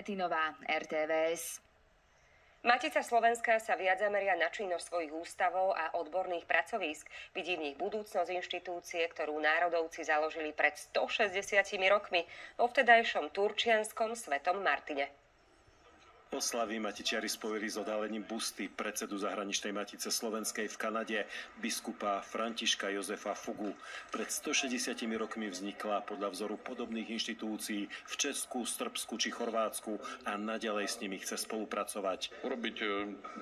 Martinová, RTVS. Matica Slovenska sa viac zameria na činnosť svojich ústavov a odborných pracovísk. Vidí v nich budúcnosť inštitúcie, ktorú národovci založili pred 160 rokmi vo vtedajšom turčianskom Svetom Martine. Oslavy matičiari spojili s odálením busty predsedu zahraničnej Matice Slovenskej v Kanade, biskupa Františka Jozefa Fugu. Pred 160 rokmi vznikla podľa vzoru podobných inštitúcií v Česku, Srbsku či Chorvátsku a naďalej s nimi chce spolupracovať. Urobiť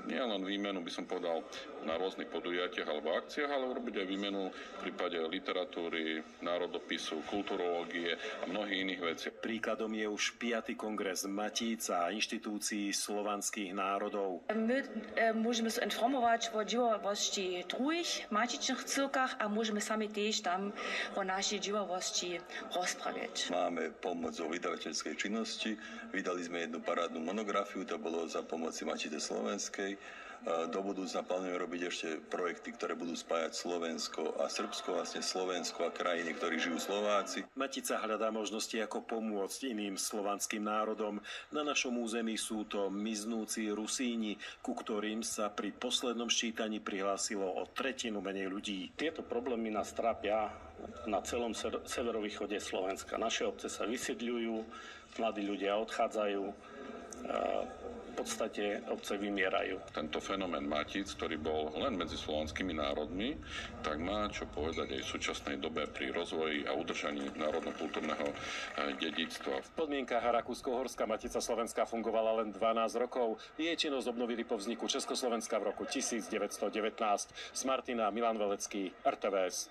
nielen výmenu, by som povedal, na rôznych podujatiach alebo akciách, ale urobiť aj výmenu v prípade literatúry, národopisu, kulturológie a mnohých iných vecí. Príkladom je už 5. kongres Matíc a inštitúcií slovanských národov. My môžeme sa informovať o živovosti druhých matičných církach a môžeme sami tiež tam o našej živovosti rozprávať. Máme pomoc o vydavateľskej činnosti, vydali sme jednu parádnu monografiu, to bolo za pomoci Matice Slovenskej. Do budúcna plánujeme robiť ešte projekty, ktoré budú spájať Slovensko a Srbsko, vlastne Slovensko a krajiny, ktorí žijú Slováci. Matica hľadá možnosti, ako pomôcť iným slovanským národom. Na našom území sú to miznúci Rusíni, ku ktorým sa pri poslednom ščítaní prihlásilo o tretinu menej ľudí. Tieto problémy nás trápia na celom severovýchode Slovenska. Naše obce sa vysídľujú, mladí ľudia odchádzajú, v podstate obce vymierajú. Tento fenomén Matíc, ktorý bol len medzi slovanskými národmi, tak má čo povedať aj v súčasnej dobe pri rozvoji a udržaní národno-kultúrneho dedičstva. V podmienkach Rakúsko-Horská Matica Slovenská fungovala len 12 rokov. Jej činnosť obnovili po vzniku Československa v roku 1919. Z Martina Milan Velecký, RTVS.